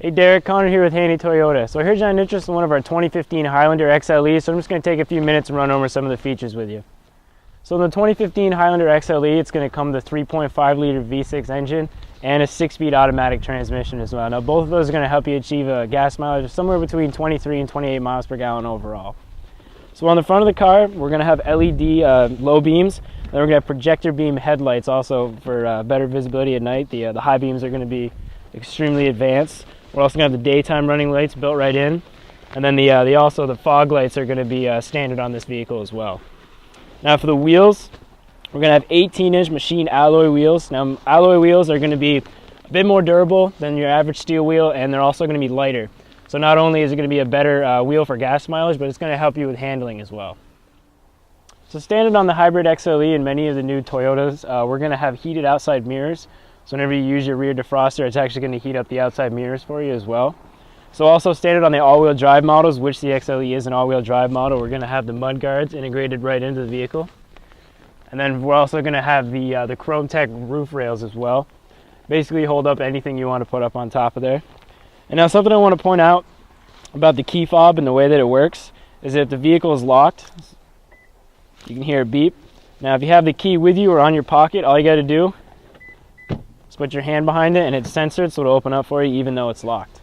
Hey Derek, Connor here with Highgate Toyota. So here's an interest in one of our 2015 Highlander XLE, so I'm just going to take a few minutes and run over some of the features with you. So in the 2015 Highlander XLE, it's going to come with a 3.5 liter V6 engine and a 6-speed automatic transmission as well. Now both of those are going to help you achieve a gas mileage of somewhere between 23 and 28 miles per gallon overall. So on the front of the car, we're going to have LED low beams, and we're going to have projector beam headlights also for better visibility at night. The high beams are going to be extremely advanced. We're also going to have the daytime running lights built right in, and then the fog lights are going to be standard on this vehicle as well. Now for the wheels, we're going to have 18-inch machine alloy wheels. Now alloy wheels are going to be a bit more durable than your average steel wheel, and they're also going to be lighter. So not only is it going to be a better wheel for gas mileage, but it's going to help you with handling as well. So standard on the Hybrid XLE and many of the new Toyotas, we're going to have heated outside mirrors. So whenever you use your rear defroster, it's actually going to heat up the outside mirrors for you as well. So also standard on the all-wheel drive models, which the XLE is an all-wheel drive model, we're going to have the mud guards integrated right into the vehicle. And then we're also going to have the Chrome Tech roof rails as well. Basically hold up anything you want to put up on top of there. And now something I want to point out about the key fob and the way that it works is that if the vehicle is locked, you can hear a beep. Now if you have the key with you or on your pocket, all you got to do is put your hand behind it and it's censored, so it'll open up for you even though it's locked.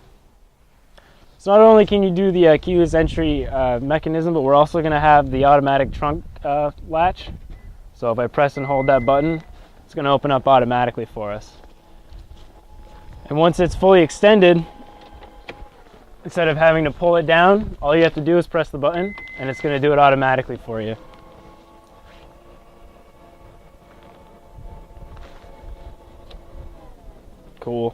So not only can you do the keyless entry mechanism, but we're also going to have the automatic trunk latch. So if I press and hold that button, it's going to open up automatically for us. And once it's fully extended, instead of having to pull it down, all you have to do is press the button and it's going to do it automatically for you. Cool.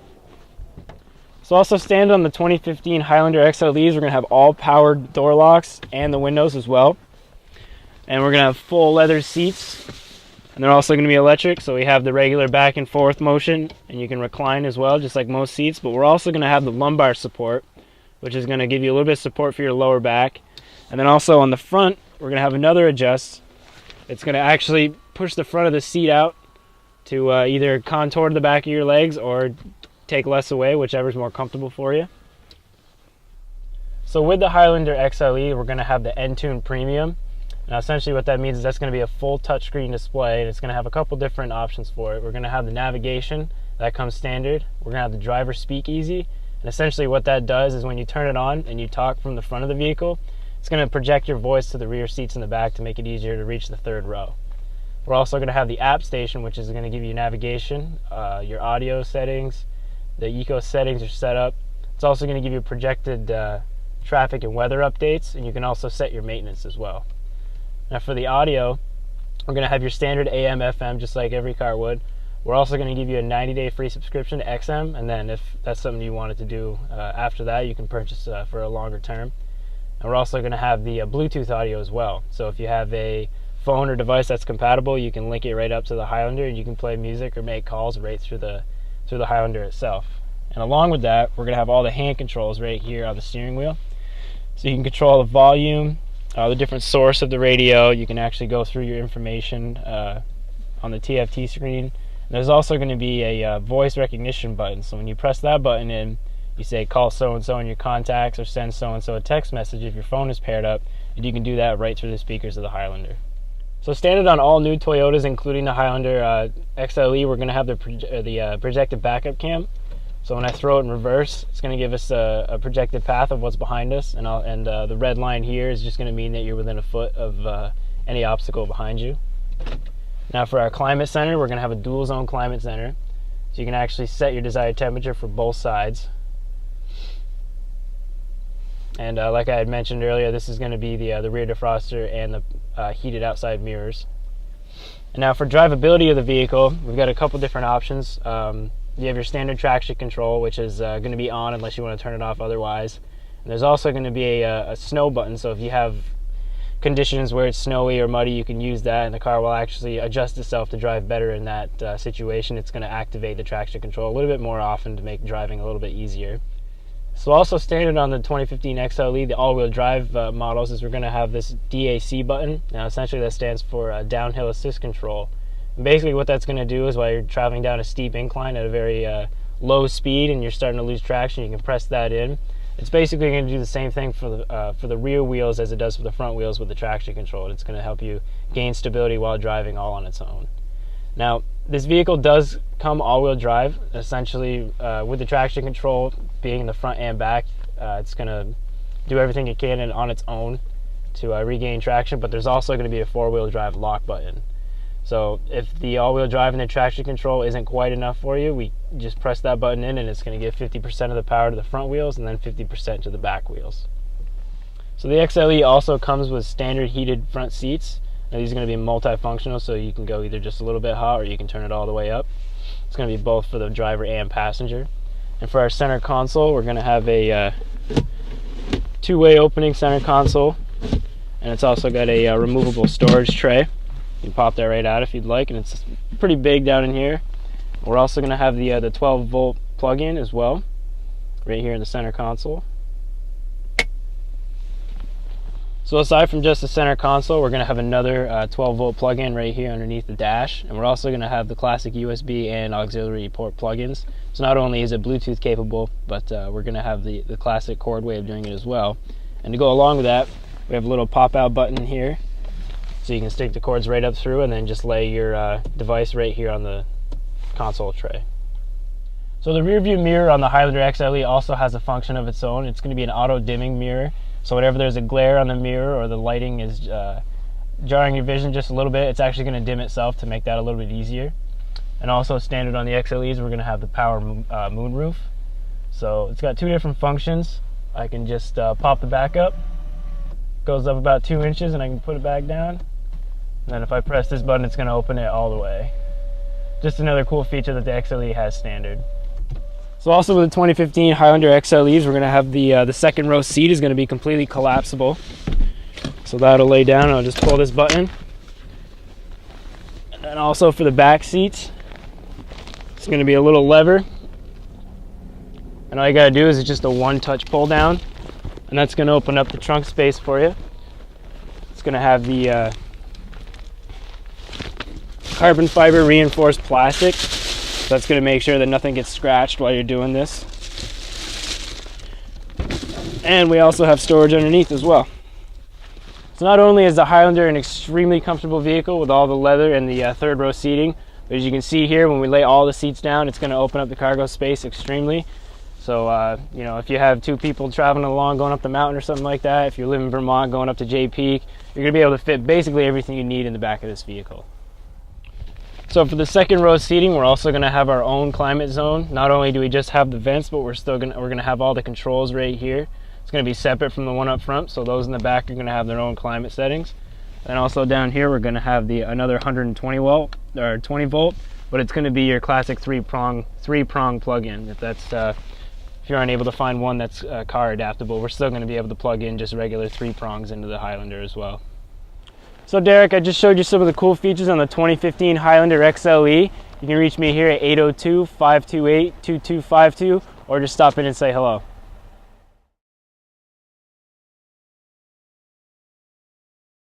So also standard on the 2015 Highlander XLEs, we're going to have all powered door locks and the windows as well. And we're going to have full leather seats, and they're also going to be electric, so we have the regular back and forth motion, and you can recline as well, just like most seats. But we're also going to have the lumbar support, which is going to give you a little bit of support for your lower back. And then also on the front, we're going to have another adjust. It's going to actually push the front of the seat out to either contour the back of your legs or take less away, whichever is more comfortable for you. So with the Highlander XLE, we're going to have the Entune Premium. Now essentially what that means is that's going to be a full touchscreen display, and it's going to have a couple different options for it. We're going to have the navigation, that comes standard. We're going to have the driver speakeasy, and essentially what that does is when you turn it on and you talk from the front of the vehicle, it's going to project your voice to the rear seats in the back to make it easier to reach the third row. We're also going to have the app station, which is going to give you navigation, your audio settings, the eco settings are set up. It's also going to give you projected traffic and weather updates, and you can also set your maintenance as well. Now for the audio, we're going to have your standard AM, FM, just like every car would. We're also going to give you a 90-day free subscription to XM, and then if that's something you wanted to do after that, you can purchase for a longer term. And we're also going to have the Bluetooth audio as well. So if you have a phone or device that's compatible, you can link it right up to the Highlander, and you can play music or make calls right through the Highlander itself. And along with that, we're going to have all the hand controls right here on the steering wheel. So you can control the volume, the different source of the radio. You can actually go through your information on the TFT screen. And there's also going to be a voice recognition button. So when you press that button in, you say call so-and-so in your contacts or send so-and-so a text message if your phone is paired up, and you can do that right through the speakers of the Highlander. So standard on all new Toyotas, including the Highlander XLE, we're going to have the projected backup cam. So when I throw it in reverse, it's going to give us a projected path of what's behind us, and the red line here is just going to mean that you're within a foot of any obstacle behind you. Now for our climate center, we're going to have a dual zone climate center, so you can actually set your desired temperature for both sides. And like I had mentioned earlier, this is going to be the rear defroster and the heated outside mirrors. And now for drivability of the vehicle, we've got a couple different options. You have your standard traction control, which is going to be on unless you want to turn it off otherwise. And there's also going to be a snow button, so if you have conditions where it's snowy or muddy, you can use that, and the car will actually adjust itself to drive better in that situation. It's going to activate the traction control a little bit more often to make driving a little bit easier. So also standard on the 2015 XLE, the all-wheel drive models, is we're going to have this DAC button. Now essentially that stands for downhill assist control. And basically what that's going to do is while you're traveling down a steep incline at a very low speed and you're starting to lose traction, you can press that in. It's basically going to do the same thing for the rear wheels as it does for the front wheels with the traction control. It's going to help you gain stability while driving all on its own. Now, this vehicle does come all-wheel drive. Essentially, with the traction control being in the front and back, it's going to do everything it can on its own to regain traction, but there's also going to be a four-wheel drive lock button. So if the all-wheel drive and the traction control isn't quite enough for you, we just press that button in and it's going to give 50% of the power to the front wheels and then 50% to the back wheels. So the XLE also comes with standard heated front seats. Now these are going to be multifunctional, so you can go either just a little bit hot or you can turn it all the way up. It's going to be both for the driver and passenger. And for our center console, we're going to have a two-way opening center console, and it's also got a removable storage tray. You can pop that right out if you'd like, and it's pretty big down in here. We're also going to have the 12-volt plug-in as well, right here in the center console. So aside from just the center console, we're going to have another 12-volt plug-in right here underneath the dash, and we're also going to have the classic USB and auxiliary port plug-ins. So not only is it Bluetooth capable, but we're going to have the classic cord way of doing it as well. And to go along with that, we have a little pop-out button here, so you can stick the cords right up through and then just lay your device right here on the console tray. So the rear view mirror on the Highlander XLE also has a function of its own. It's going to be an auto dimming mirror. So whenever there's a glare on the mirror or the lighting is jarring your vision just a little bit, it's actually going to dim itself to make that a little bit easier. And also standard on the XLEs, we're going to have the power moonroof. So it's got two different functions. I can just pop the back up, goes up about 2 inches, and I can put it back down. And then if I press this button, it's going to open it all the way. Just another cool feature that the XLE has standard. So also with the 2015 Highlander XLEs, we're going to have the second row seat is going to be completely collapsible. So that'll lay down, and I'll just pull this button. And then also for the back seats, it's going to be a little lever. And all you got to do is just a one-touch pull down, and that's going to open up the trunk space for you. It's going to have the carbon fiber reinforced plastic. So that's going to make sure that nothing gets scratched while you're doing this. And we also have storage underneath as well. So not only is the Highlander an extremely comfortable vehicle with all the leather and the third row seating, but as you can see here, when we lay all the seats down, it's going to open up the cargo space extremely. So, you know, if you have two people traveling along, going up the mountain or something like that, if you live in Vermont, going up to Jay Peak, you're going to be able to fit basically everything you need in the back of this vehicle. So for the second row seating, we're also going to have our own climate zone. Not only do we just have the vents, but we're going to have all the controls right here. It's going to be separate from the one up front, so those in the back are going to have their own climate settings. And also down here, we're going to have another 120 volt or 20 volt, but it's going to be your classic three-prong plug-in. If you're unable to find one that's car adaptable, we're still going to be able to plug in just regular 3 prongs into the Highlander as well. So Derek, I just showed you some of the cool features on the 2015 Highlander XLE. You can reach me here at 802-528-2252 or just stop in and say hello.